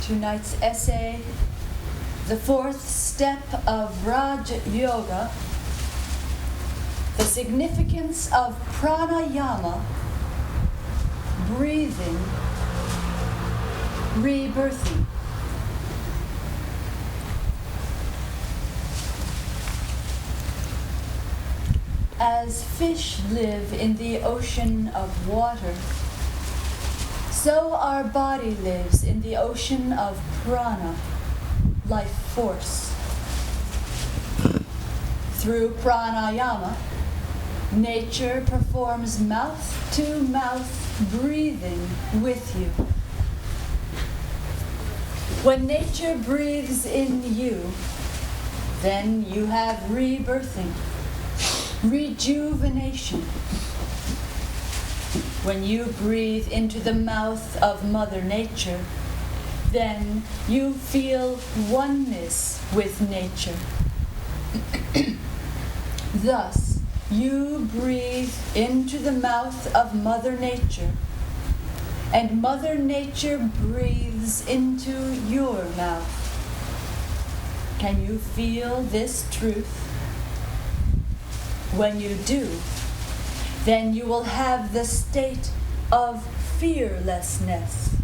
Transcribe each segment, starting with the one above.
Tonight's essay, the fourth step of Raja Yoga, the significance of Pranayama, breathing, rebirthing. As fish live in the ocean of water, so our body lives in the ocean of prana, life force. Through pranayama, nature performs mouth-to-mouth breathing with you. When nature breathes in you, then you have rebirthing, rejuvenation. When you breathe into the mouth of Mother Nature, then you feel oneness with nature. Thus, you breathe into the mouth of Mother Nature, and Mother Nature breathes into your mouth. Can you feel this truth? When you do, then you will have the state of fearlessness,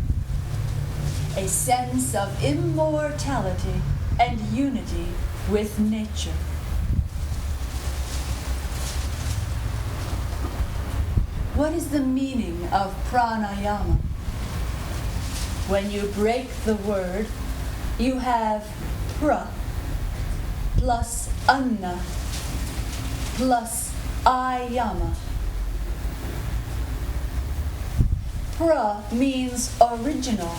a sense of immortality and unity with nature. What is the meaning of pranayama? When you break the word, you have pra plus anna plus ayama. Pra means original,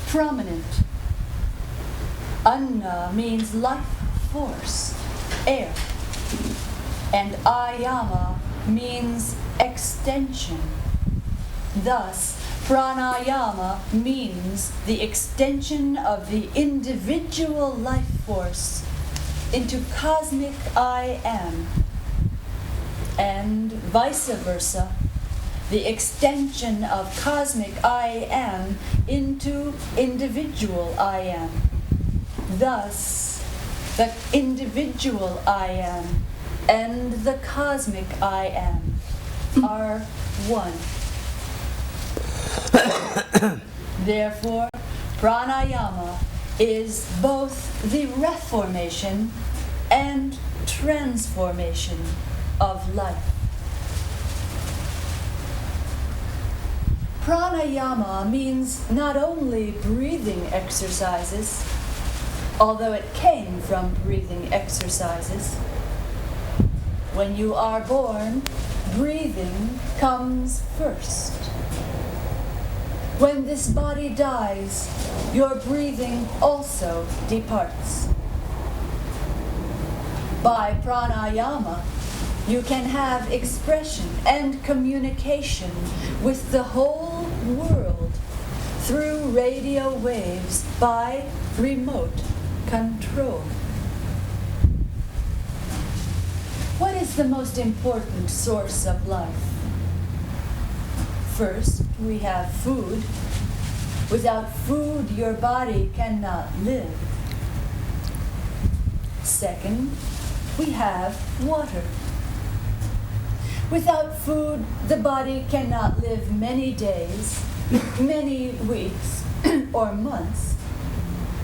prominent. Anna means life force, air. And ayama means extension. Thus, pranayama means the extension of the individual life force into cosmic I am, and vice versa, the extension of cosmic I am into individual I am. Thus, the individual I am and the cosmic I am are one. Therefore, pranayama is both the reformation and transformation of life. Pranayama means not only breathing exercises, although it came from breathing exercises. When you are born, breathing comes first. When this body dies, your breathing also departs. By pranayama, you can have expression and communication with the whole world through radio waves by remote control. What is the most important source of life? First, we have food. Without food, your body cannot live. Second, we have water. Without food, the body cannot live many days, many weeks, or months.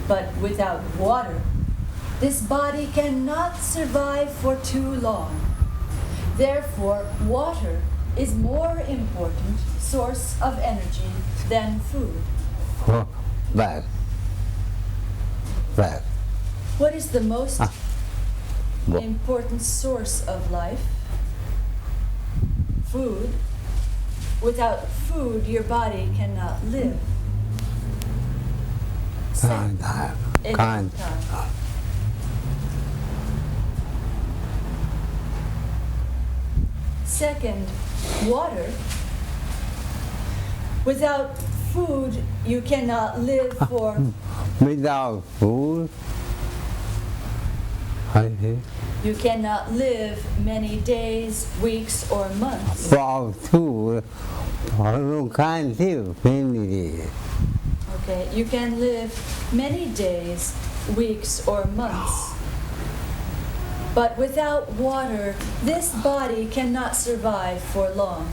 But without water, this body cannot survive for too long. Therefore, water is more important source of energy than food. Right. What is the most important source of life? Food. Without food, your body cannot live. Time. Second, water. Without food, you cannot live for... Without food, You cannot live many days, weeks, or months. บอกทู่ลูกค้านที่เป็นดี Okay, you can live many days, weeks, or months. But without water, this body cannot survive for long.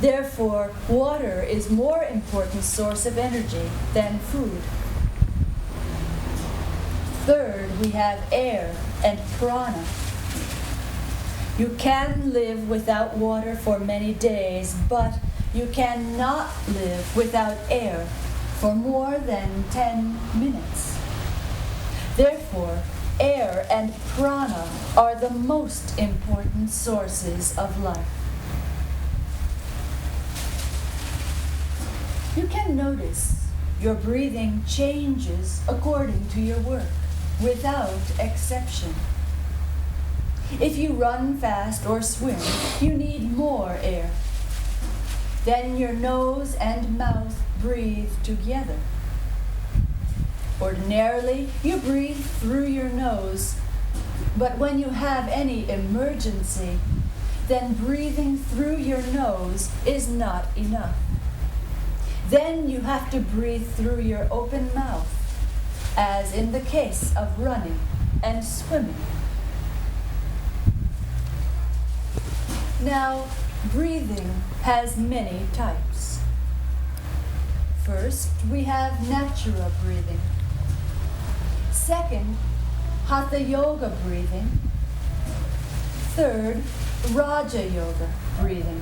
Therefore, water is more important source of energy than food. Third, we have air and prana. You can live without water for many days, but you cannot live without air for more than 10 minutes. Therefore, air and prana are the most important sources of life. You can notice your breathing changes according to your work, without exception. If you run fast or swim, you need more air. Then your nose and mouth breathe together. Ordinarily, you breathe through your nose, but when you have any emergency, then breathing through your nose is not enough. Then you have to breathe through your open mouth, as in the case of running and swimming. Now, breathing has many types. First, we have natural breathing. Second, Hatha Yoga breathing. Third, Raja Yoga breathing.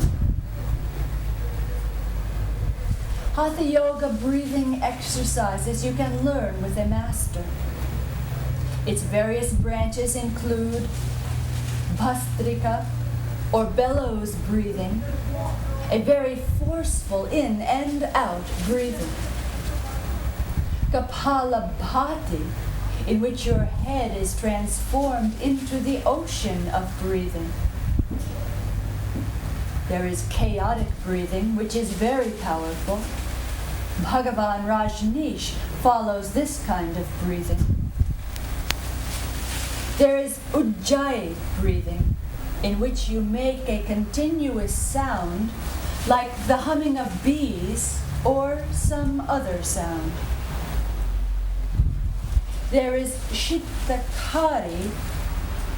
Hatha Yoga breathing exercises you can learn with a master. Its various branches include Bhastrika, or bellows breathing, a very forceful in and out breathing. Kapalabhati, in which your head is transformed into the ocean of breathing. There is chaotic breathing, which is very powerful. Bhagavan Rajneesh follows this kind of breathing. There is Ujjayi breathing, in which you make a continuous sound like the humming of bees or some other sound. There is Shittakari,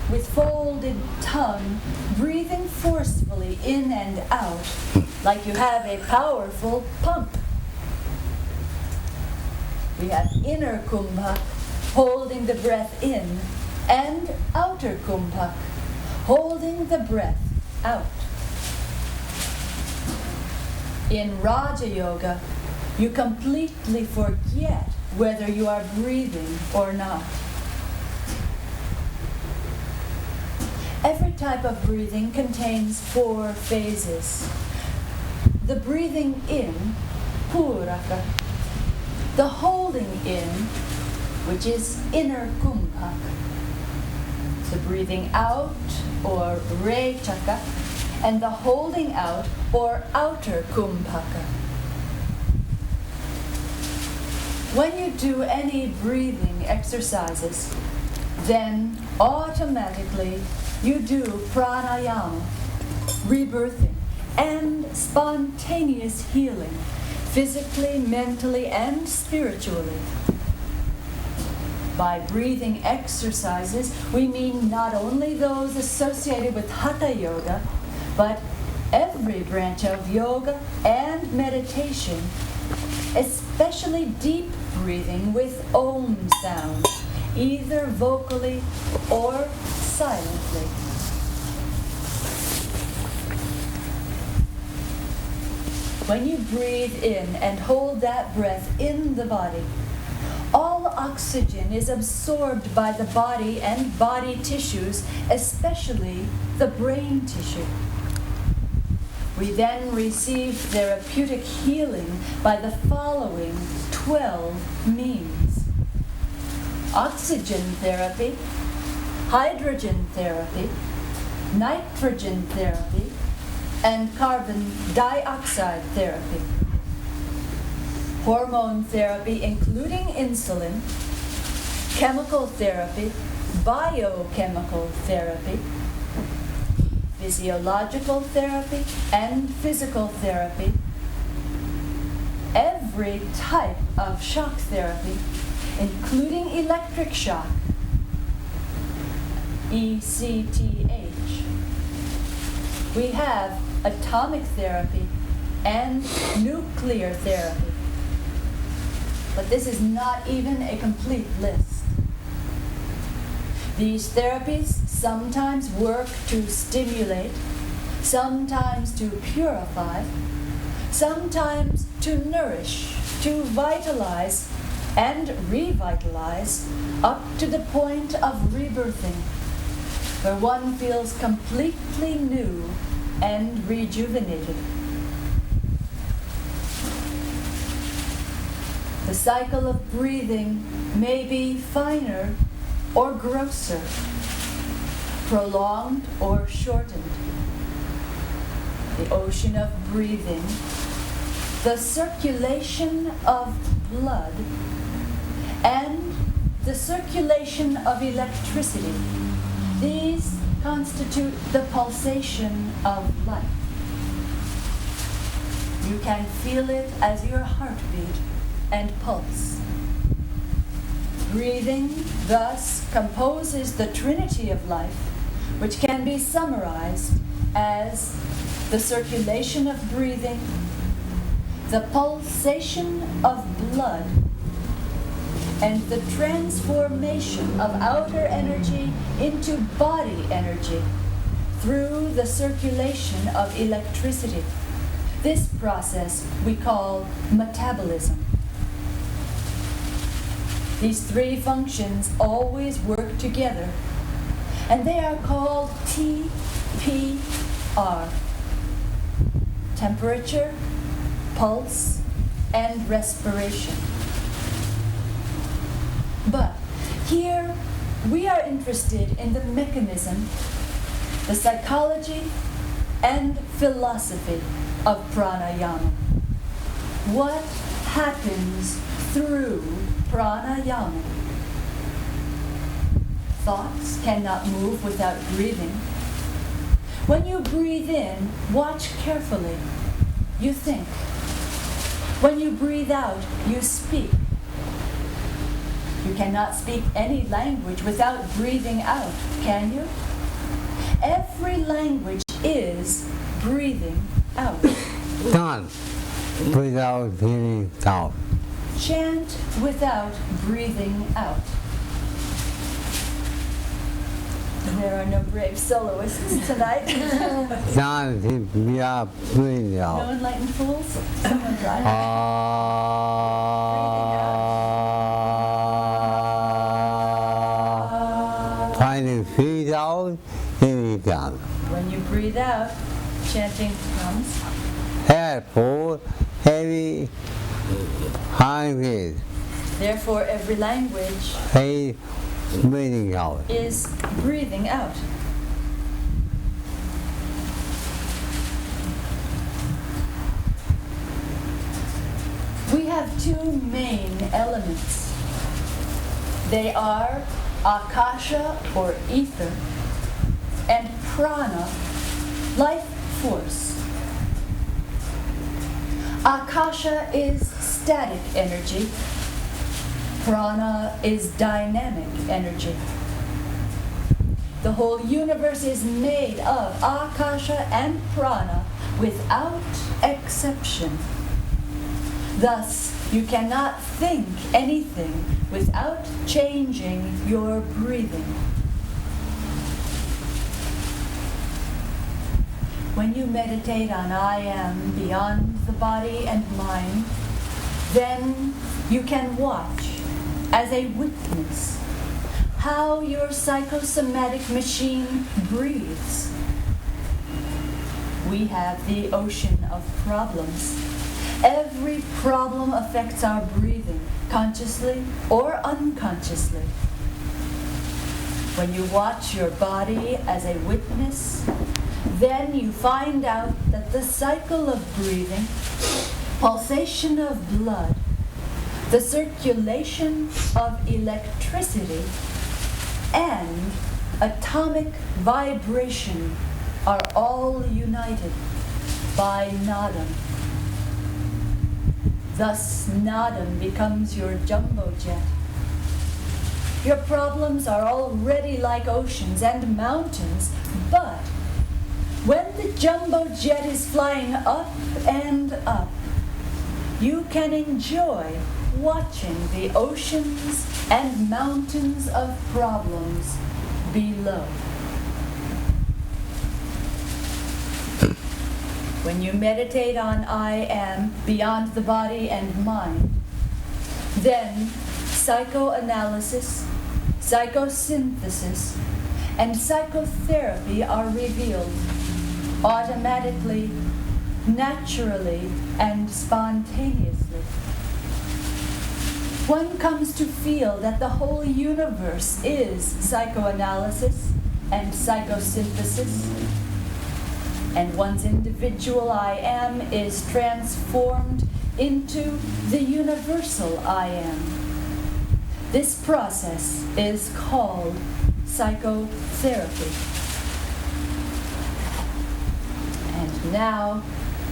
with folded tongue, breathing forcefully in and out, like you have a powerful pump. We have inner kumbhak, holding the breath in, and outer kumbhak, holding the breath out. In Raja Yoga, you completely forget whether you are breathing or not. Every type of breathing contains 4 phases. The breathing in, Puraka. The holding in, which is inner kumbhak. The breathing out, or Rechaka, and the holding out, or outer kumbhaka. When you do any breathing exercises, then automatically you do pranayama, rebirthing, and spontaneous healing, physically, mentally, and spiritually. By breathing exercises, we mean not only those associated with Hatha Yoga, but every branch of yoga and meditation, especially deep breathing with Om sound, either vocally or silently. When you breathe in and hold that breath in the body, all oxygen is absorbed by the body and body tissues, especially the brain tissue. We then receive therapeutic healing by the following 12 means: oxygen therapy, hydrogen therapy, nitrogen therapy, and carbon dioxide therapy. Hormone therapy, including insulin, chemical therapy, biochemical therapy, physiological therapy, and physical therapy, every type of shock therapy, including electric shock, ECTH. We have atomic therapy and nuclear therapy. But this is not even a complete list. These therapies sometimes work to stimulate, sometimes to purify, sometimes to nourish, to vitalize, and revitalize up to the point of rebirthing, where one feels completely new and rejuvenated. The cycle of breathing may be finer or grosser, prolonged or shortened. The ocean of breathing, the circulation of blood, and the circulation of electricity, these constitute the pulsation of life. You can feel it as your heartbeat and pulse. Breathing thus composes the trinity of life, which can be summarized as the circulation of breathing, the pulsation of blood, and the transformation of outer energy into body energy through the circulation of electricity. This process we call metabolism. These three functions always work together, and they are called TPR: temperature, pulse, and respiration. But here we are interested in the mechanism, the psychology, and philosophy of pranayama. What happens through pranayama? Thoughts cannot move without breathing. When you breathe in, watch carefully. You think. When you breathe out, you speak. You cannot speak any language without breathing out, can you? Every language is breathing out. Not without breathing out. Chant without breathing out. There are no brave soloists tonight. Not we are breathing No out. enlightened fools? Someone try. Trying to breathe out, breathe down. When you breathe out, chanting comes. Head full, heavy, hungry, Therefore, every language face breathing out. is breathing out. We have two main elements. They are akasha, or ether, and prana, life force. Akasha is static energy. Prana is dynamic energy. The whole universe is made of akasha and prana without exception. Thus, you cannot think anything without changing your breathing. When you meditate on I am beyond the body and mind, then you can watch as a witness how your psychosomatic machine breathes. We have the ocean of problems. Every problem affects our breathing, consciously or unconsciously. When you watch your body as a witness, then you find out that the cycle of breathing, pulsation of blood, the circulation of electricity, and atomic vibration are all united by nadam. Thus, nadam becomes your jumbo jet. Your problems are already like oceans and mountains, but when the jumbo jet is flying up and up, you can enjoy watching the oceans and mountains of problems below. When you meditate on I am beyond the body and mind, then psychoanalysis, psychosynthesis, and psychotherapy are revealed automatically, naturally, and spontaneously. One comes to feel that the whole universe is psychoanalysis and psychosynthesis, and one's individual I am is transformed into the universal I am. This process is called psychotherapy. And now,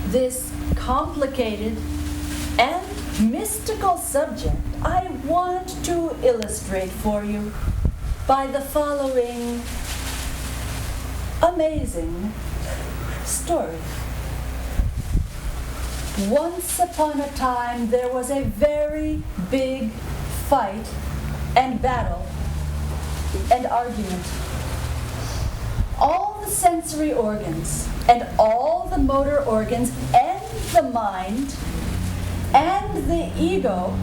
this complicated and mystical subject I want to illustrate for you by the following amazing story. Once upon a time, there was a very big fight and battle and argument. All the sensory organs and all the motor organs and the mind and the ego,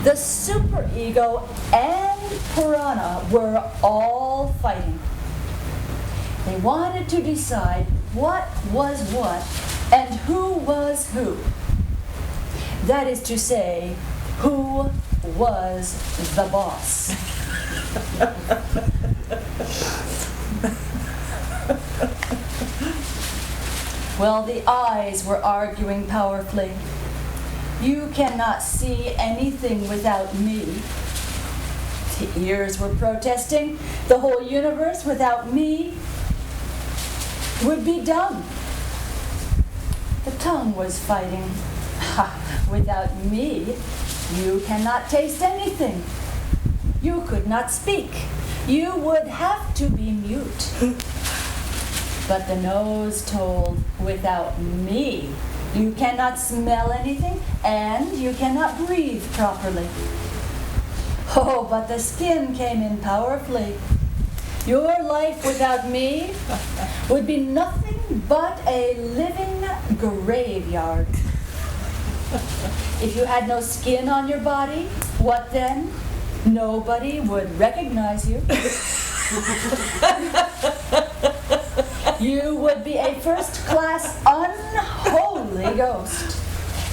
the superego and prana were all fighting. They wanted to decide what was what and who was who. That is to say, who was the boss. Well, the eyes were arguing powerfully. You cannot see anything without me. The ears were protesting. The whole universe without me would be dumb. The tongue was fighting. Without me, you cannot taste anything. You could not speak. You would have to be mute. But the nose told, without me, you cannot smell anything and you cannot breathe properly. Oh, but the skin came in powerfully. Your life without me would be nothing but a living graveyard. If you had no skin on your body, what then? Nobody would recognize you. You would be a first-class, unholy ghost.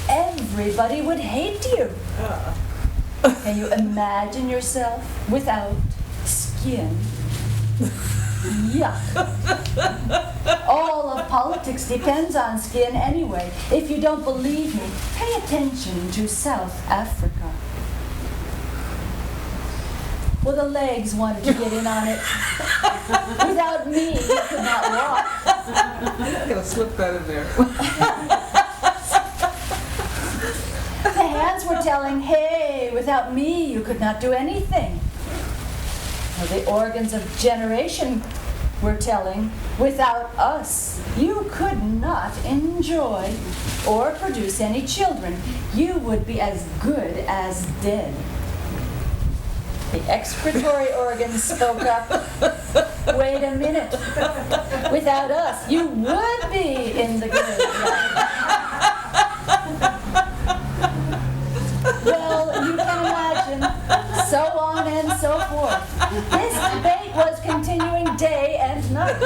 Everybody would hate you. Can you imagine yourself without skin? Yuck. All of politics depends on skin anyway. If you don't believe me, pay attention to South Africa. Well, the legs wanted to get in on it. Without me, you could not walk. I'm going to slip that in there. The hands were telling, hey, without me, you could not do anything. Well, the organs of generation were telling, without us, you could not enjoy or produce any children. You would be as good as dead. The excretory organs spoke up. Wait a minute. Without us, you would be in the graveyard. Well, you can imagine, so on and so forth. This debate was continuing day and night.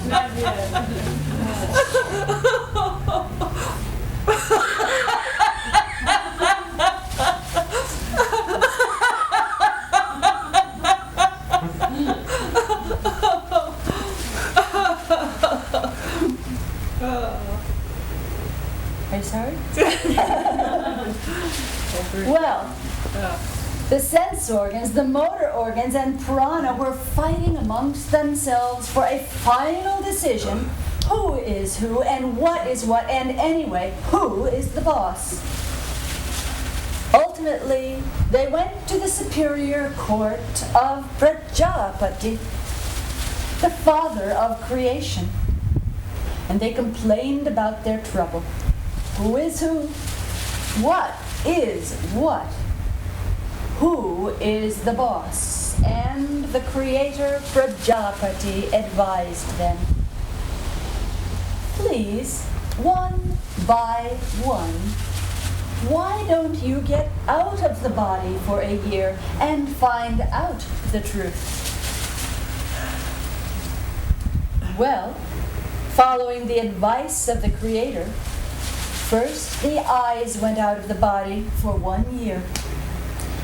Not yet. Are you sorry? Well, The sense organs, the motor organs, and prana were fighting amongst themselves for a final decision. Who is who, and what is what, and anyway, who is the boss? Ultimately, they went to the superior court of Prajapati, the father of creation, and they complained about their trouble. Who is who? What is what? Who is the boss? And the creator Prajapati advised them. Please, one by one, why don't you get out of the body for a year and find out the truth? Well, following the advice of the Creator, first the eyes went out of the body for 1 year.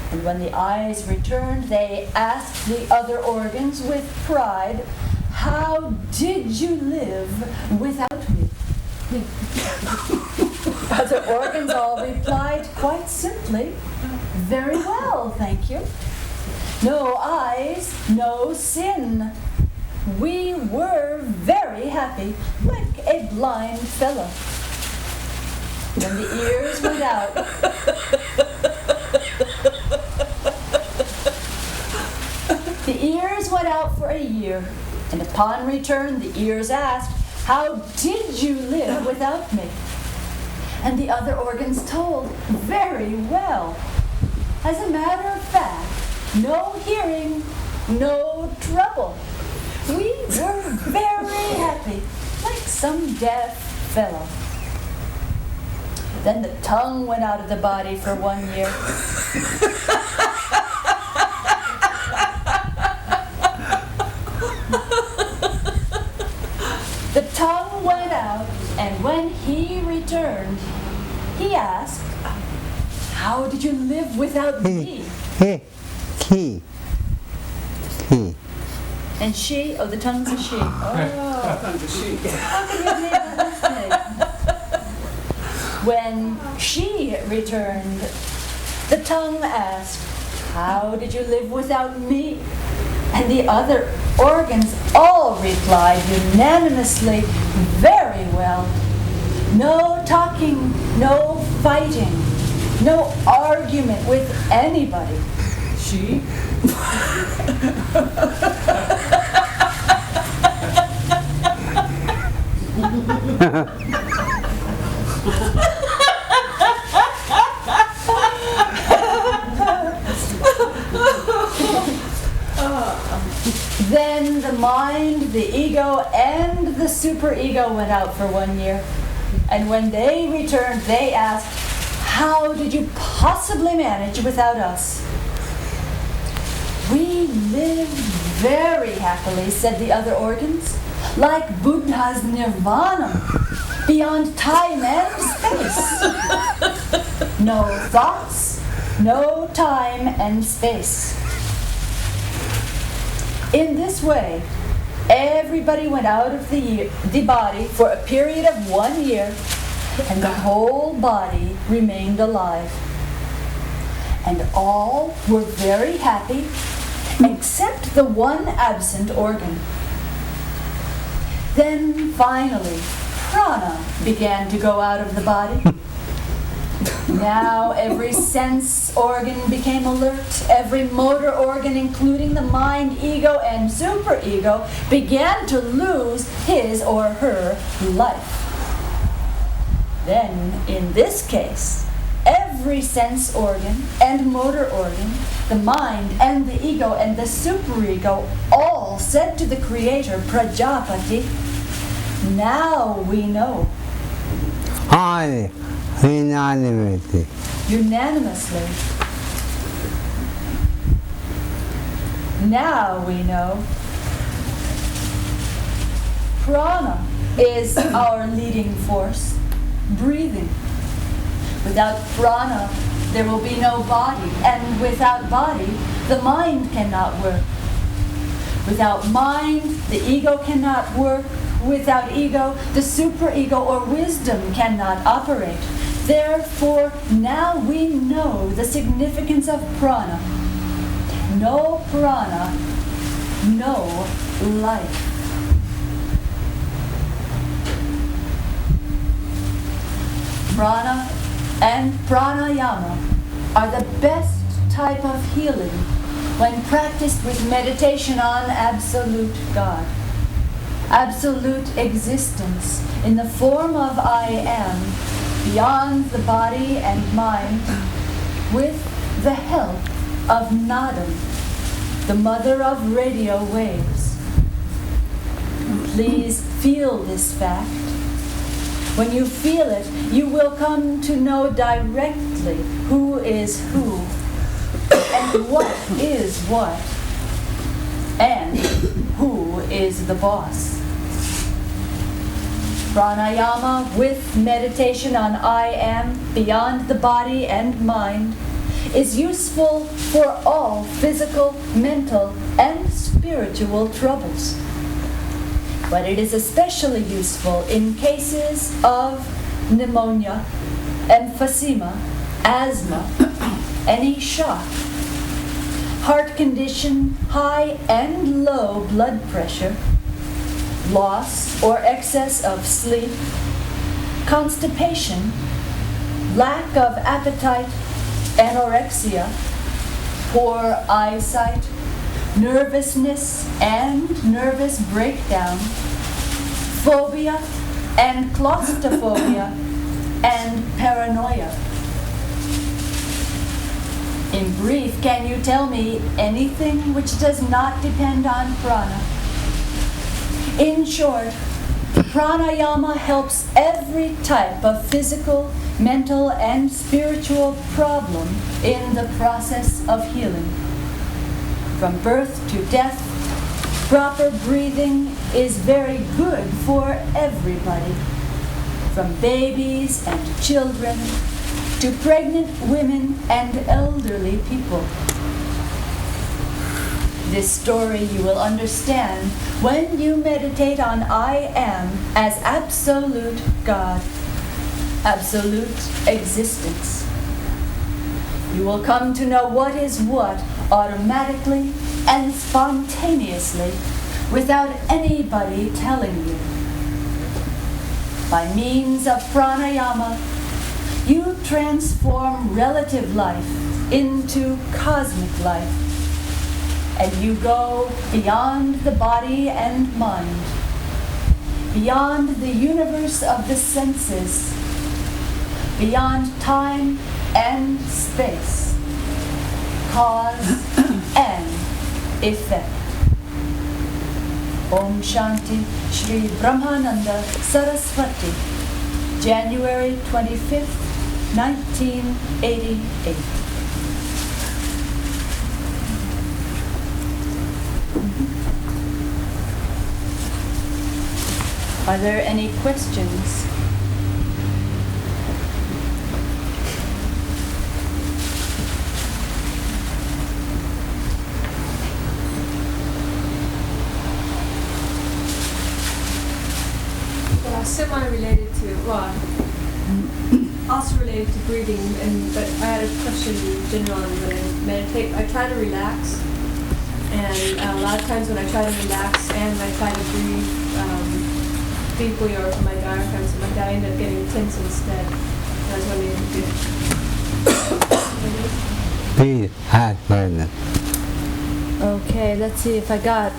And when the eyes returned, they asked the other organs with pride, "How did you live without me?" Other organs all replied quite simply, "Very well, thank you. No eyes, no sin. We were very happy, like a blind fellow." When the ears went out, the ears went out for a year, and upon return the ears asked, "How did you live without me?" And the other organs told, "Very well. As a matter of fact, no hearing, no trouble. We were very happy, like some deaf fellow." Then the tongue went out of the body for 1 year. The tongue went out, and when he returned, he asked, "How did you live without me?" He. And she, oh, the tongue's a she. Oh, Tongue's a she. how can you make that mistake? When she returned, the tongue asked, "How did you live without me?" And the other organs all replied unanimously, "Very well. No talking, no fighting, no argument with anybody." She? Then the mind, the ego, and the superego went out for 1 year. And when they returned, they asked, "How did you possibly manage without us?" "We lived very happily," said the other organs, "like Buddha's nirvana, beyond time and space. No thoughts, no time and space." In this way, everybody went out of the body for a period of 1 year, and the whole body remained alive. And all were very happy, except the one absent organ. Then finally, prana began to go out of the body. Now every sense organ became alert. Every motor organ, including the mind, ego, and superego, began to lose his or her life. Then, in this case, every sense organ and motor organ, the mind and the ego and the superego, all said to the Creator, Prajapati, "Now we know." All unanimity. Unanimously. Now we know. Prana is our leading force, breathing. Without prana, there will be no body, and without body, the mind cannot work. Without mind, the ego cannot work. Without ego, the superego or wisdom cannot operate. Therefore, now we know the significance of prana. No prana, no life. Prana and pranayama are the best type of healing when practiced with meditation on absolute God. Absolute existence in the form of I am, beyond the body and mind, with the help of Nadam, the mother of radio waves. Please feel this fact. When you feel it, you will come to know directly who is who, and what is what, and who is the boss. Pranayama with meditation on I am, beyond the body and mind, is useful for all physical, mental, and spiritual troubles. But it is especially useful in cases of pneumonia, emphysema, asthma, any shock, heart condition, high and low blood pressure, loss or excess of sleep, constipation, lack of appetite, anorexia, poor eyesight, nervousness and nervous breakdown, phobia and claustrophobia, and paranoia. In brief, can you tell me anything which does not depend on prana? In short, pranayama helps every type of physical, mental, and spiritual problem in the process of healing. From birth to death, proper breathing is very good for everybody, from babies and children to pregnant women and elderly people. This story you will understand when you meditate on I am as absolute God, absolute existence. You will come to know what is what automatically and spontaneously without anybody telling you. By means of pranayama, you transform relative life into cosmic life, and you go beyond the body and mind, beyond the universe of the senses, beyond time and space, cause and effect. Om Shanti, Shri Brahmananda, Sarasvati, January 25th, 1988. Are there any questions? Well, semi-related to, well, also related to breathing, but I had a question in general when I meditate. I try to relax, and a lot of times when I try to relax and I try to breathe deeply or from my diaphragm, so I end up getting tense instead. I was wondering if you Please ask further. Okay, let's see if I got.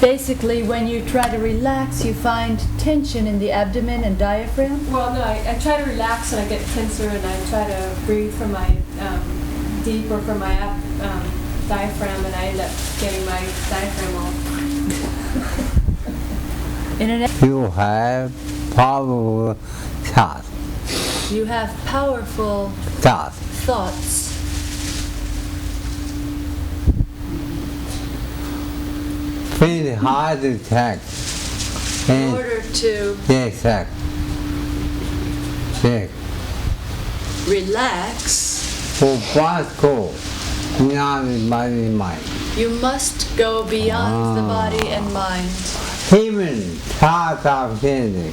Basically, when you try to relax, you find tension in the abdomen and diaphragm? Well, no, I try to relax and I get tenser, and I try to breathe from my deep or from my diaphragm, and I end up getting my diaphragm all. You have powerful thoughts. You have powerful thoughts. Feel hard to check. In order to check. relax, For fast go beyond body and mind. you must go beyond the body and mind. Even thoughts of feeling.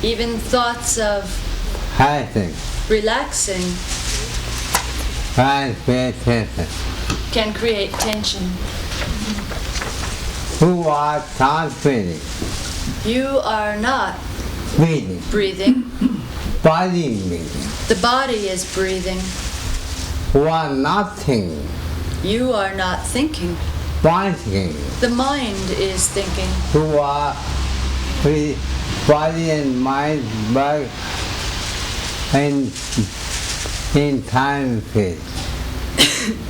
Even thoughts of passing, Relaxing can create tension. can create tension. Who are not breathing, You are not breathing, breathing. body breathing. The body is breathing. Who are not thinking, You are not thinking. mind thinking. The mind is thinking. Who are free, body and mind work in time space.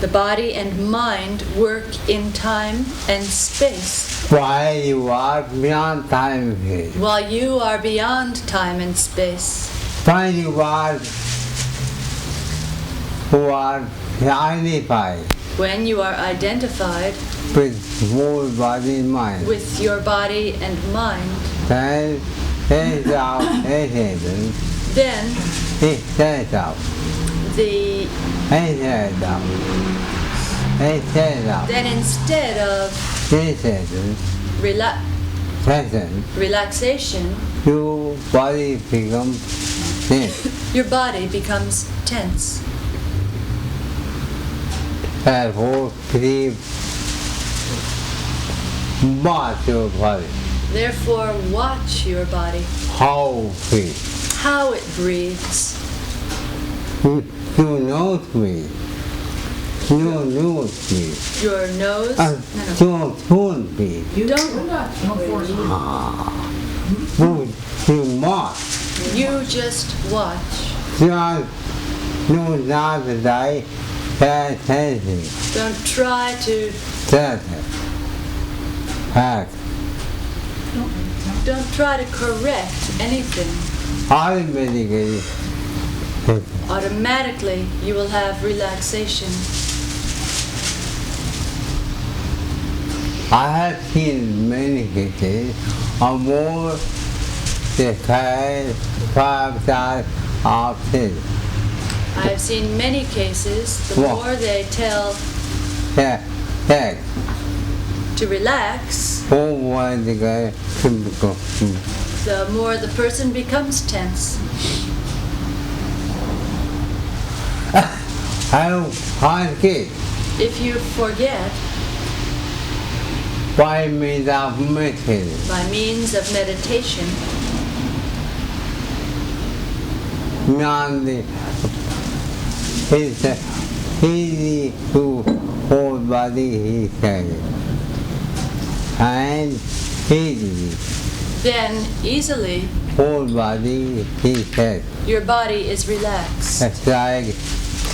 The body and mind work in time and space, While you are beyond time space. while you are beyond time and space. While you are who are identified When you are identified with whole body and mind. with your body and mind, Then it out, then it says out, the it says out, it says out, then instead of it says present, relaxation, your body becomes tense. your body becomes tense. Therefore, please watch your body, Therefore, watch your body, how free. how it breathes. You know me. You know me. Your nose. Don't be. Don't. You must. You just watch. Just do not die. Pay attention. Don't try to. That. Act. Don't try to correct anything. Automatically. Automatically, you will have relaxation. I have seen many cases of more the five-star option. I have seen many cases, the Wow. more they tell That. to relax, Who was the guy typical? the more the person becomes tense. I get If you forget, by means of meditation. by means of meditation, Beyond the it's easy to hold body, he said. And easy then easily whole body, he said. your body is relaxed. It's like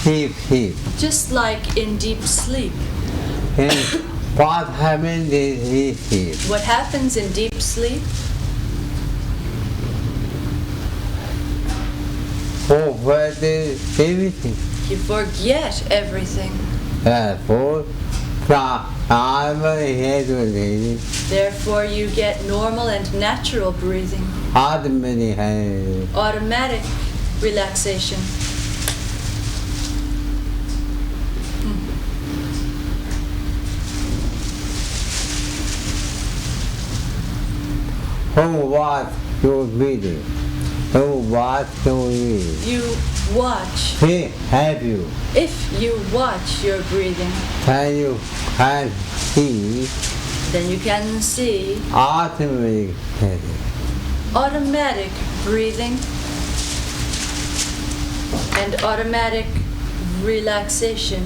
sleep. Just like in deep sleep. And what happens is he sleep. What happens in deep sleep? Forget everything. You forget everything. Therefore, Pranayama is Therefore, you get normal and natural breathing, automatically. automatic relaxation. Who watch your breathing? Who watch your breathing? You watch. He help you. If you watch your breathing, Can you can see then you can see automatic automatic breathing and automatic relaxation.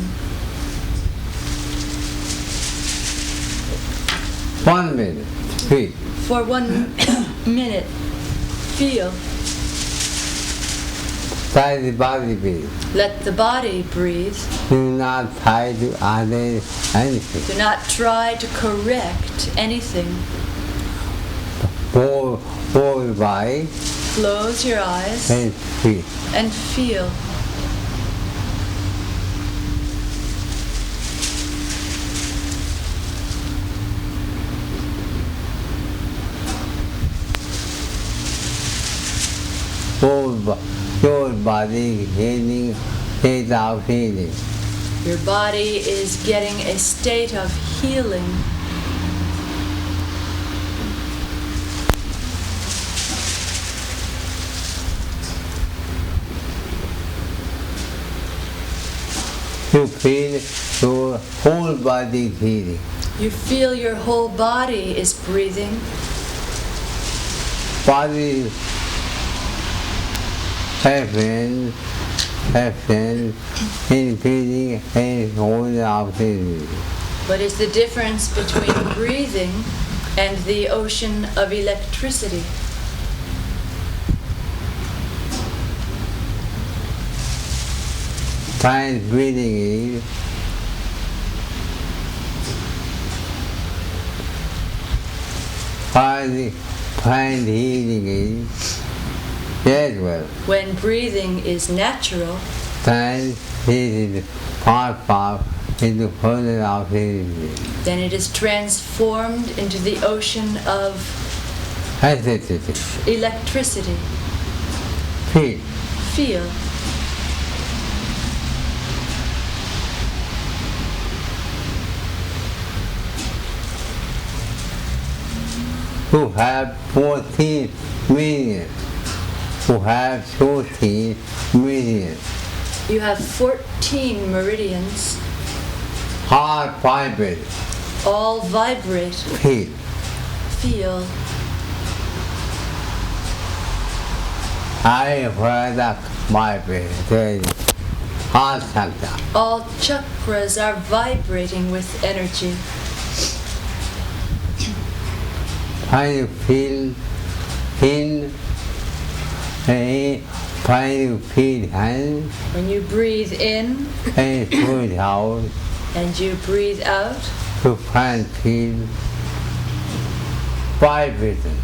1 minute. 3. For 1 minute, feel. Try the body breathe. Let the body breathe. Do not try to other anything. Do not try to correct anything. Whole body Close your eyes and breathe. and feel. Your body healing, state of healing. Your body is getting a state of healing. You feel your whole body breathing. You feel your whole body is breathing. Body happens in breathing and holding oxygen. What is the difference between breathing and the ocean of electricity? Find breathing is find healing is natural. When breathing is natural, Then it is part into further oxygen. then it is transformed into the ocean of Electricity. electricity. Feel. Feel. Who have 14 million. Who have 14 million. You have 14 meridians, Heart vibrate. all vibrate. Feel. Feel. I product vibrate. There is heart chakra. All chakras are vibrating with energy. When you feel in, when you feel in, When you breathe in and breathe out, and you breathe out, you can feel vibrating.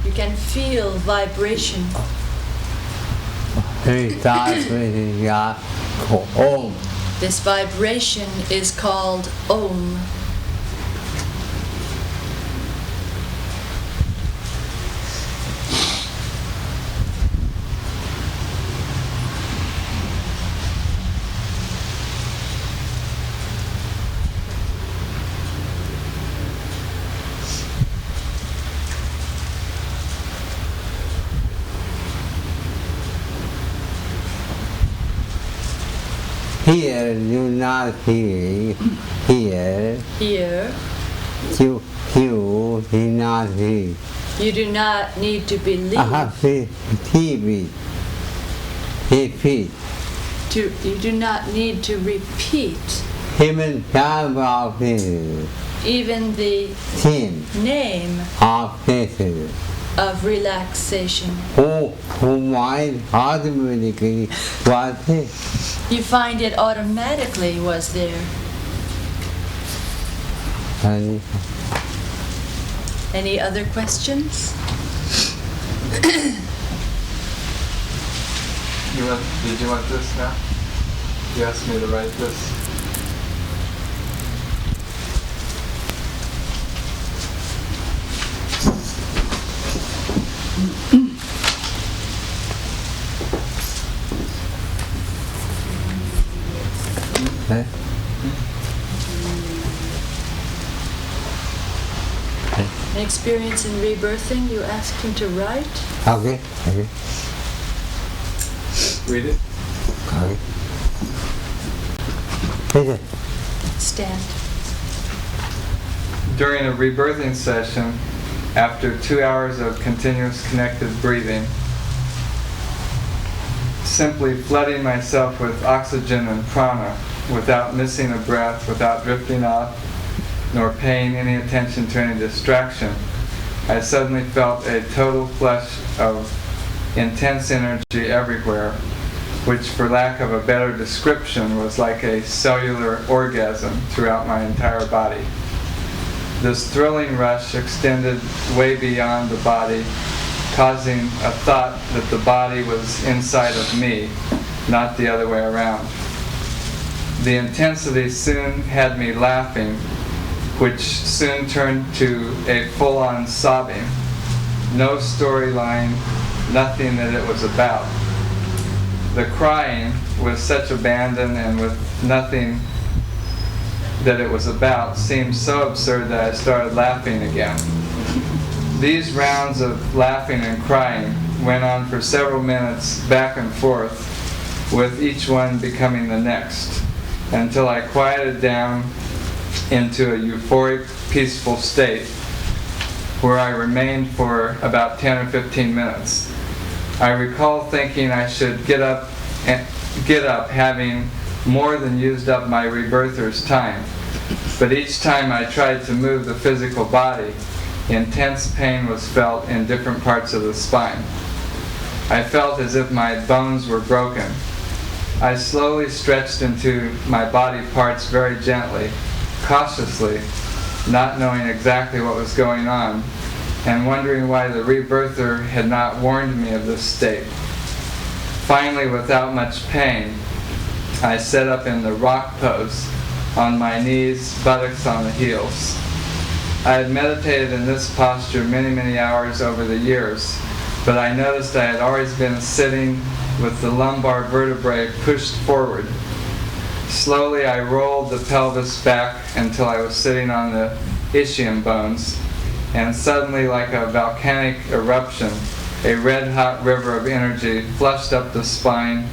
you can feel vibration. It starts with your Om. This vibration is called Om. Here you not hearing. Here Here, you do not hear. you do not need to believe. TV. Repeat. You do not need to repeat Even time of this. even the Team name of this. of relaxation. Who mind automatically was it? You find it automatically was there. And Any other questions? Did you want this now? You asked me to write this. okay. An experience in rebirthing, you asked him to write. Okay. Read it. Okay. Okay. Stand. During a rebirthing session, after 2 hours of continuous connected breathing, simply flooding myself with oxygen and prana without missing a breath, without drifting off, nor paying any attention to any distraction, I suddenly felt a total flush of intense energy everywhere, which, for lack of a better description, was like a cellular orgasm throughout my entire body. This thrilling rush extended way beyond the body, causing a thought that the body was inside of me, not the other way around. The intensity soon had me laughing, which soon turned to a full-on sobbing. No storyline, nothing that it was about. The crying with such abandon and with nothing that it was about seemed so absurd that I started laughing again. These rounds of laughing and crying went on for several minutes back and forth, with each one becoming the next. until I quieted down into a euphoric, peaceful state where I remained for about 10 or 15 minutes. I recall thinking I should get up, having more than used up my rebirther's time. But each time I tried to move the physical body, intense pain was felt in different parts of the spine. I felt as if my bones were broken. I slowly stretched into my body parts very gently, cautiously, not knowing exactly what was going on, and wondering why the rebirther had not warned me of this state. Finally, without much pain, I sat up in the rock pose, on my knees, buttocks on the heels. I had meditated in this posture many, many hours over the years, but I noticed I had always been sitting with the lumbar vertebrae pushed forward. Slowly I rolled the pelvis back until I was sitting on the ischium bones, and suddenly, like a volcanic eruption, a red-hot river of energy flushed up the spine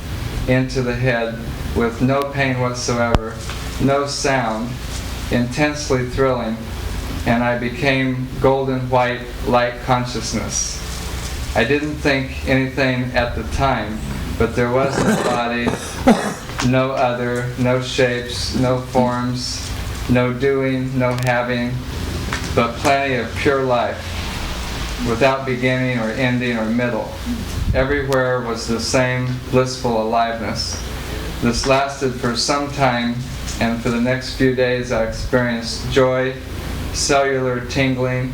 into the head with no pain whatsoever, no sound, intensely thrilling, and I became golden white light consciousness. I didn't think anything at the time, but there was in the body no other, no shapes, no forms, no doing, no having, but plenty of pure life, without beginning or ending or middle. Everywhere was the same blissful aliveness. This lasted for some time, and for the next few days I experienced joy, cellular tingling,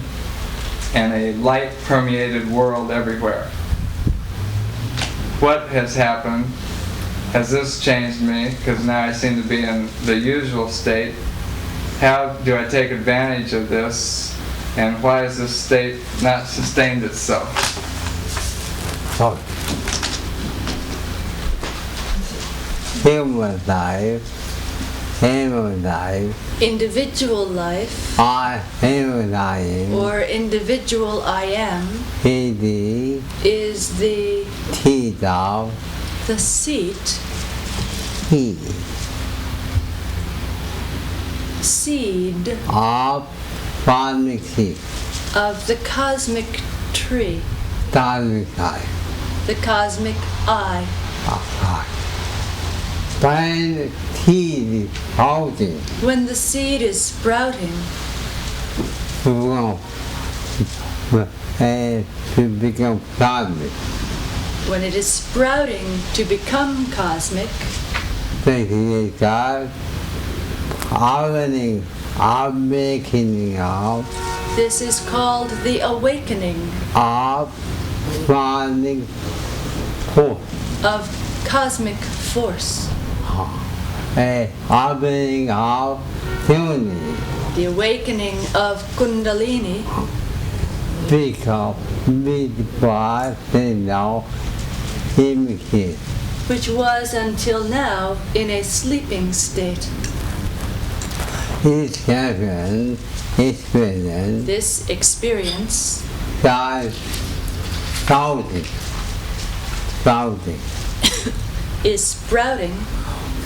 and a light-permeated world everywhere. What has happened? Has this changed me? Because now I seem to be in the usual state. How do I take advantage of this? And why has this state not sustained itself? So, human life, Individual life, human life, or individual I am, is the seed of seed of cosmic seed, of the cosmic tree, cosmic life. the cosmic I. When seed is sprouting, When the seed is sprouting, to become cosmic, when it is sprouting to become cosmic, this is God awakening of this is called the awakening cosmic force. of cosmic force, Awakening of unity, the awakening of Kundalini, because before they know imitate. which was until now in a sleeping state. This experience This experience starts sprouting. is sprouting.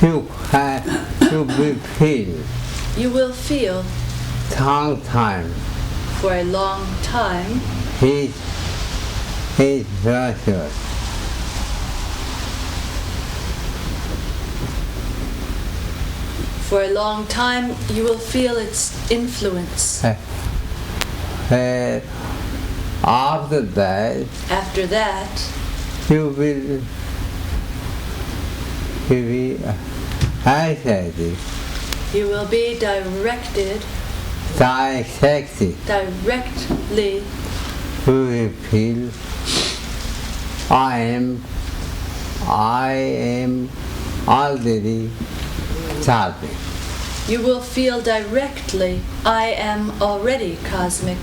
You have to be filled You will feel sometime. for a long time His precious. For a long time, you will feel its influence. After that, After that, you will be dissected, you will be dissected directly to feel I am already cosmic. You will feel directly, I am already cosmic.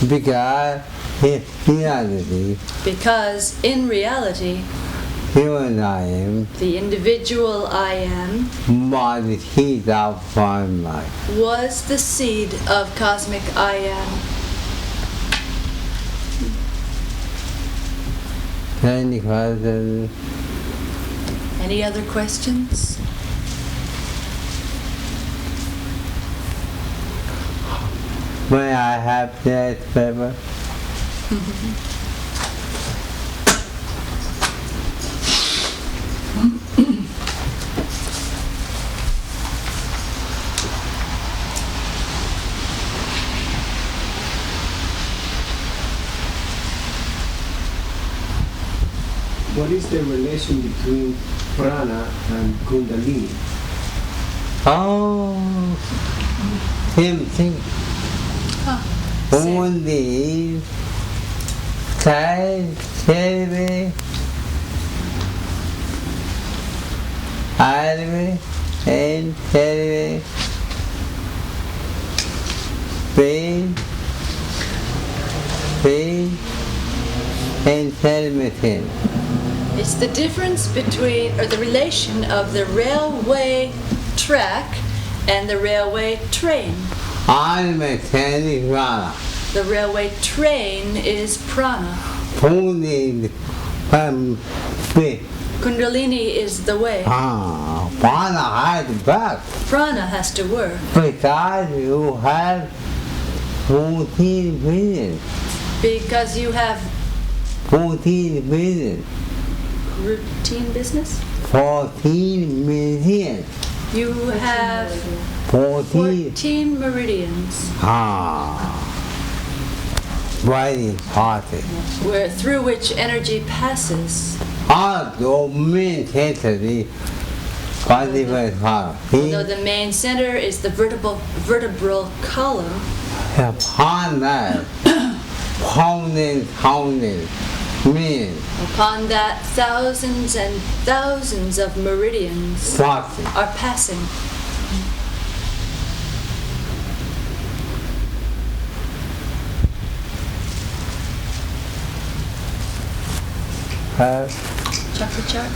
Because in reality, Because in reality, human I am the individual I am was the seed of one life. was the seed of cosmic I am. Any questions? Any other questions? May I have that paper? What is the relation between prana and kundalini? Oh, same thing. Only side, selve, alve, and selve, pain, and selve. It's the difference between, or the relation of the railway track and the railway train. Alve, selve, prana. The railway train is prana. Only Kundalini is the way. prana has back. Prana has to work. Because you have 14 million. Because you have 14 million. routine business. 14 million. You have 14 meridians Very important. through which energy passes. Although main century, Although the main center is the vertebral column, upon that, thousands, million, upon that thousands and thousands of meridians passing. are passing. Chakra chart.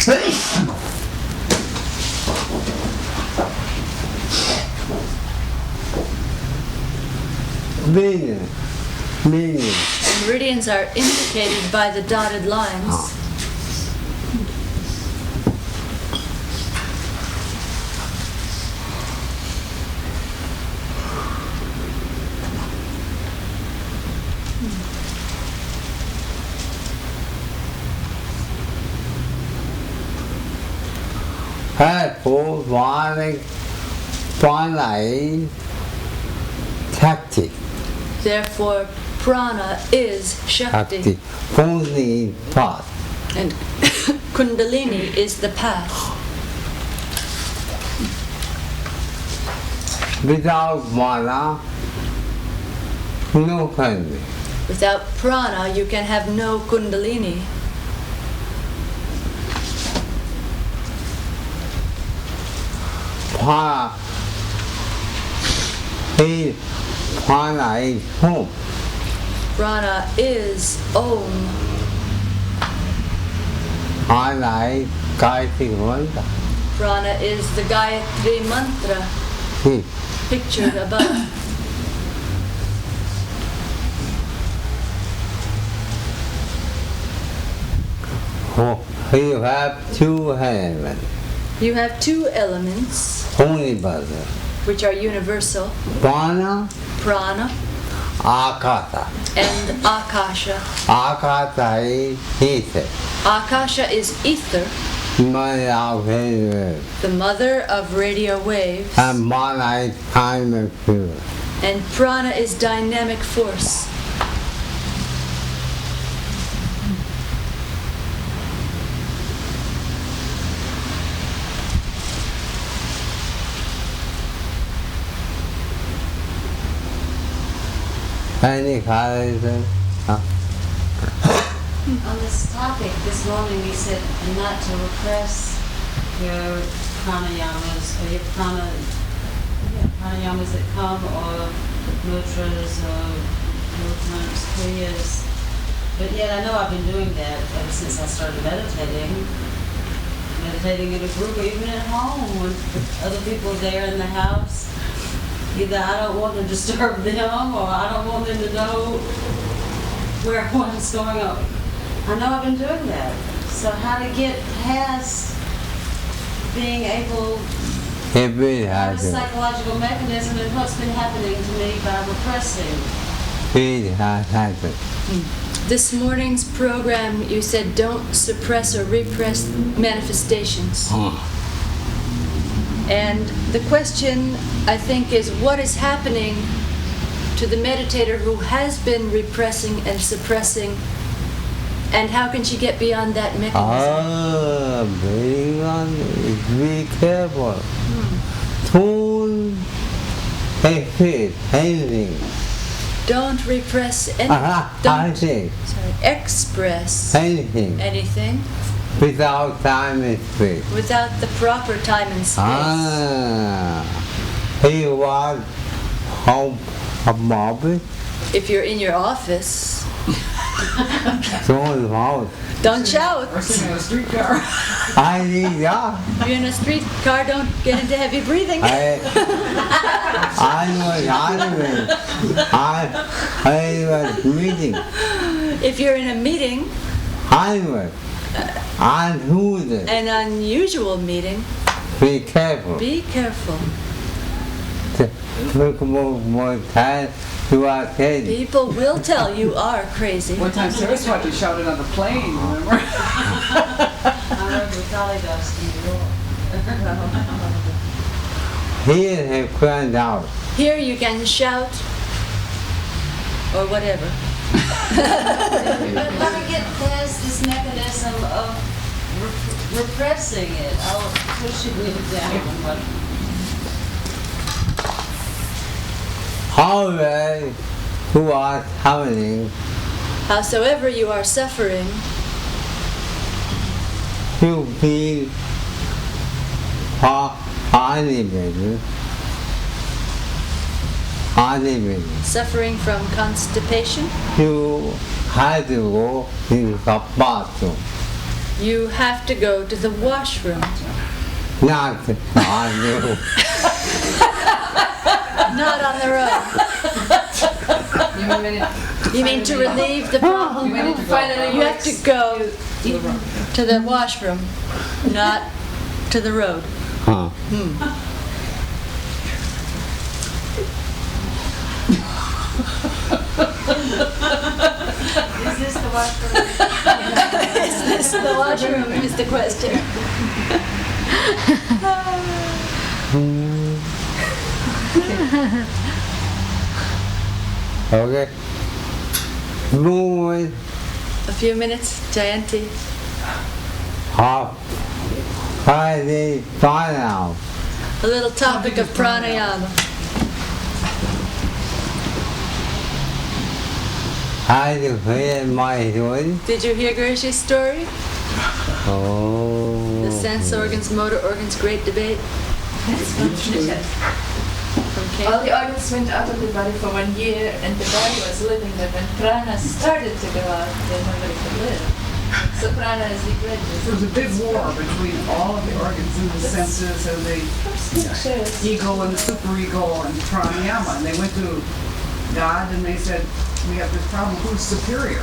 Million. And meridians are indicated by the dotted lines. Therefore, prana Shakti. Therefore, prana is Shakti. Only path. And Kundalini is the path. Without prana, no Kundalini. Without prana, you can have no Kundalini. Prana is home. Prana is Om. Prana is Gayatri Mantra. Prana is the Gayatri Mantra pictured above. You have two elements. You have two elements Only brother. which are universal, Prana, prana Akasa. and akasha. Akasa is ether. Akasha is ether, Mother of radio. the mother of radio waves, And Prana is time and pure. and prana is dynamic force. Any colors? On this topic, this morning we said not to repress your pranayamas or your pranayamas that come, or mudras or movements, kriyas. But yet I know I've been doing that ever since I started meditating in a group, or even at home when other people are there in the house. Either I don't want to disturb them, or I don't want them to know what's going on. I know I've been doing that. So how to get past being able Every I have a has it. psychological mechanism and what's been happening to me by repressing. It has it. This morning's program, you said don't suppress or repress manifestations. And the question, I think, is what is happening to the meditator who has been repressing and suppressing, and how can she get beyond that mechanism? Very good. Be careful. Don't express anything. Don't repress I don't say express anything anything without time and space. without the proper time and space. He was home from office, If you're in your office, don't out. don't shout. Or sitting in a streetcar. I think, yeah. If you're in a streetcar, don't get into heavy breathing. I was arguing. I was meeting. If you're in a meeting, I was unusual. an unusual meeting, Be careful. be careful. Look more time you are crazy. People will tell you are crazy. One time Saraswati shouted on the plane, remember? I remember Kali dust in New York. Here he cried out. Here you can shout or whatever. But let me get past this mechanism of repressing it. I'll push it down. However, who are suffering, Howsoever you are suffering, you feel animated. suffering from constipation, You have to go in the bathroom. you have to go to the washroom. Not on you. Not on the road. You mean to relieve the problem? You have to go to the washroom, not to the road. Huh. Is this the washroom? Is this the washroom is the question. Okay. Moving A few minutes, Jayanti. up. Friday, Pranayama. A little topic of pranayama. How you hear my story? Did you hear Gershie's story? Oh. The sense organs, motor organs, great debate. From All Cape. the organs went out of the body for 1 year, and the body was living, but when prana started to go out, then nobody could live. So prana is degraded. There was a big war between all of the organs and the senses and the ego and the superego and pranayama. And they went to God and they said, we have this problem, who's superior?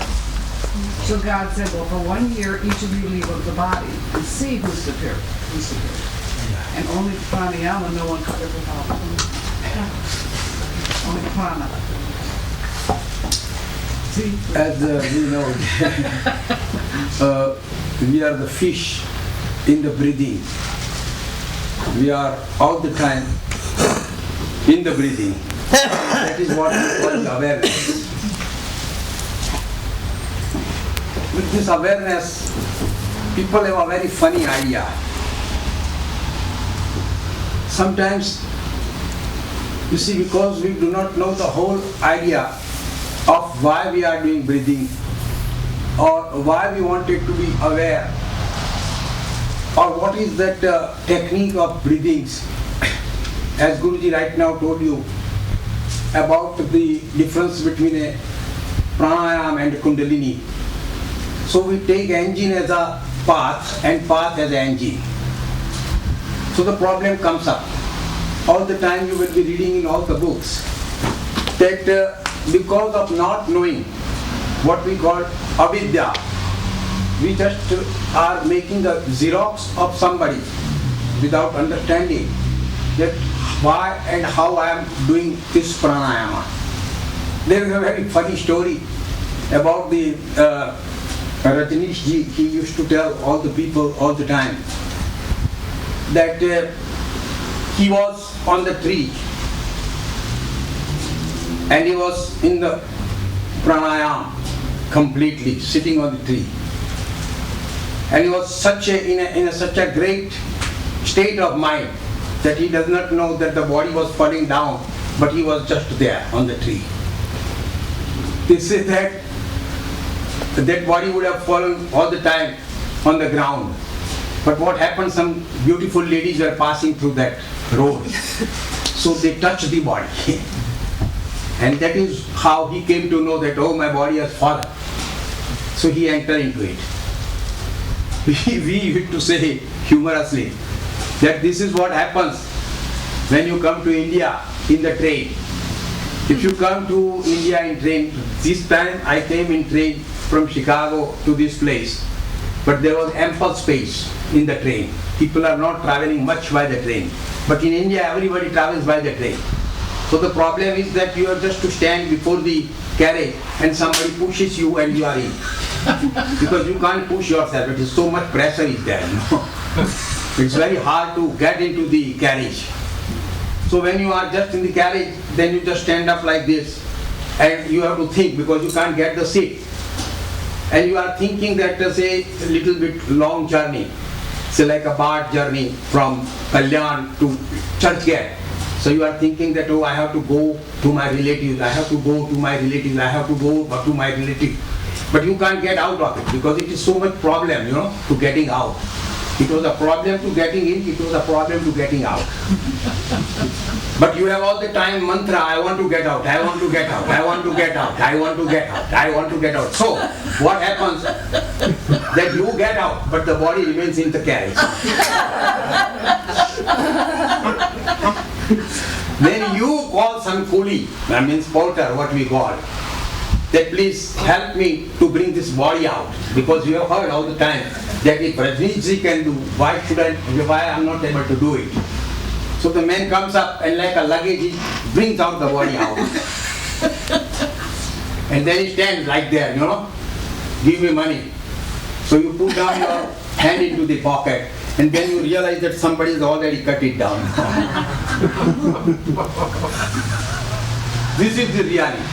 So God said, well, for 1 year, each of you leave of the body and see who's superior. Who's superior. And only pranayama, no one could ever help. Only prana. See? As we know, we are the fish in the breathing. We are all the time in the breathing. That is what we call awareness. With this awareness, people have a very funny idea. Sometimes, you see, because we do not know the whole idea of why we are doing breathing or why we wanted to be aware or what is that technique of breathings, as Guruji right now told you about the difference between a pranayama and a kundalini. So we take engine as a path and path as an engine. So the problem comes up. All the time you will be reading in all the books that because of not knowing what we call avidya, we just are making a Xerox of somebody without understanding that why and how I am doing this pranayama. There is a very funny story about the Rajneesh ji. He used to tell all the people all the time that he was on the tree and he was in the pranayama completely, sitting on the tree. And he was in such a great state of mind that he does not know that the body was falling down, but he was just there on the tree. They say that that body would have fallen all the time on the ground. But what happened, some beautiful ladies were passing through that road. So they touched the body. And that is how he came to know that, oh, my body has fallen. So he entered into it. We used to say humorously that this is what happens when you come to India in the train. If you come to India in train, this time I came in train from Chicago to this place, but there was ample space in the train. People are not traveling much by the train. But in India, everybody travels by the train. So the problem is that you are just to stand before the carriage and somebody pushes you and you are in. Because you can't push yourself, it is so much pressure is there. It's very hard to get into the carriage. So when you are just in the carriage, then you just stand up like this and you have to think because you can't get the seat. And you are thinking that say a little bit long journey, say like a BART journey from Kalyan to Churchgate. So you are thinking that, oh, I have to go to my relatives, I have to go to my relatives, I have to go to my relatives. But you can't get out of it because it is so much problem, to getting out. It was a problem to getting in, it was a problem to getting out. But you have all the time mantra, I want to get out, I want to get out, I want to get out, I want to get out, I want to get out. So what happens? That you get out, but the body remains in the carriage. Then you call some coolie, that means porter, what we call, that please help me to bring this body out. Because you have heard all the time that if Rajneesh can do, why I am not able to do it? So the man comes up and like a luggage, he brings out the body out. And then he stands like there, give me money. So you put down your hand into the pocket and then you realize that somebody has already cut it down. This is the reality.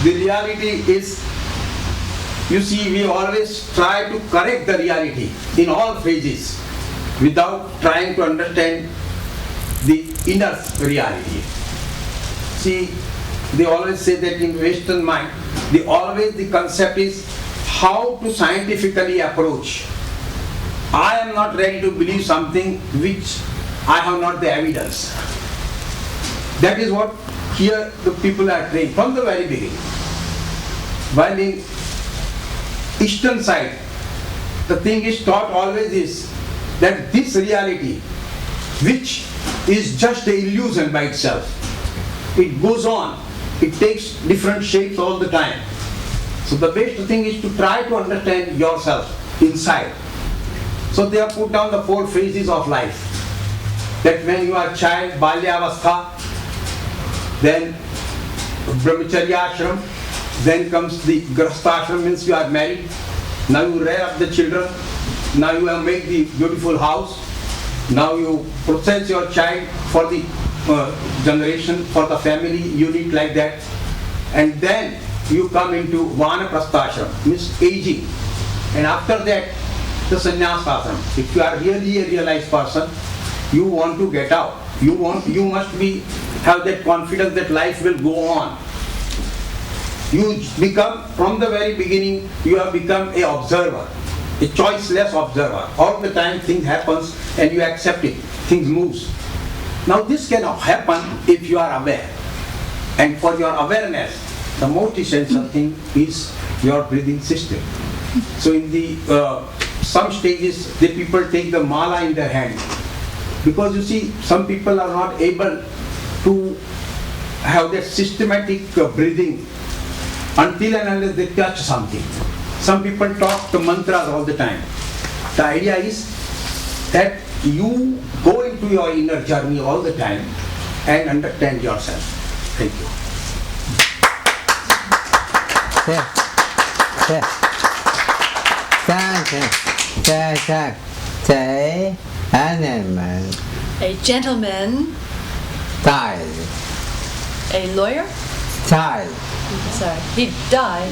The reality is, you see, we always try to correct the reality in all phases without trying to understand the inner reality. See, they always say that in Western mind, the concept is how to scientifically approach. I am not ready to believe something which I have not the evidence. That is what here the people are trained from the very beginning. While in Eastern side, the thing is taught always is that this reality, which is just an illusion by itself, it goes on, it takes different shapes all the time. So the best thing is to try to understand yourself inside. So they have put down the 4 phases of life. That when you are a child, Balyavastha, then Brahmacharya ashram, then comes the Grahastha ashram, means you are married. Now you rear up the children. Now you have made the beautiful house. Now you process your child for the generation, for the family unit like that. And then you come into Vanaprastha ashram, means aging. And after that, the sannyas ashram. If you are really a realized person, you want to get out. You must have that confidence that life will go on. You become, from the very beginning, you have become an observer, a choiceless observer. All the time things happens and you accept it, things moves. Now this cannot happen if you are aware. And for your awareness, the most essential thing is your breathing system. So in the some stages, the people take the mala in their hand. Because you see, some people are not able to have that systematic breathing until and unless they touch something. Some people talk the mantras all the time. The idea is that you go into your inner journey all the time and understand yourself. Thank you. A gentleman, died. a lawyer, Died. sorry, he died.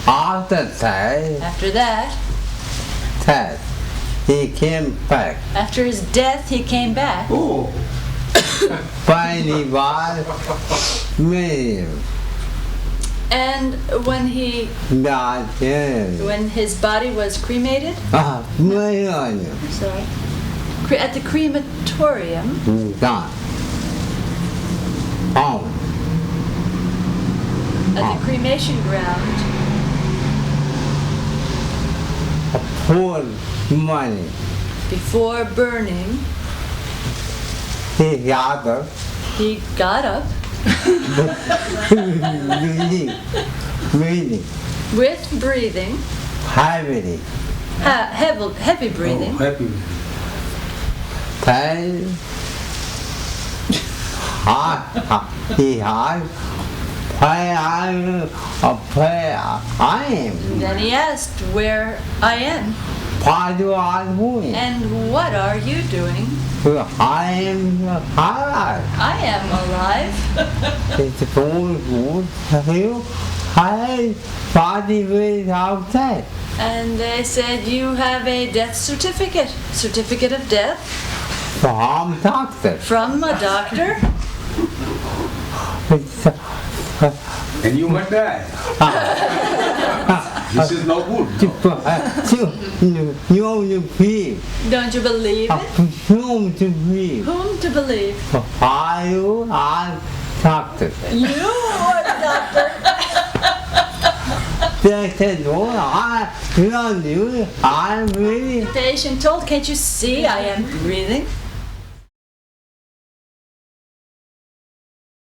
After that, After that, that he came back. after his death, he came back. Oh, When he was million, And when he, not million. when his body was cremated, Million. sorry, at the crematorium, Gone. Home. at the cremation ground, Full money. before burning, He gathered. he got up Breathing. with breathing, Heavily. heavy breathing, oh, happy. Then he had where I am. Then he asked, "Where I am, What do I doing? and what are you doing?" I am alive. I am alive. It's all good. You have body without death. And they said, "You have a death certificate, certificate of death From doctor. from a doctor." And you must die. This is no good. You feel. Don't you believe it? Whom to feel. Whom to believe? Are you a doctor? You are the doctor. They said, no, I'm really. The patient told, "Can't you see I am breathing?"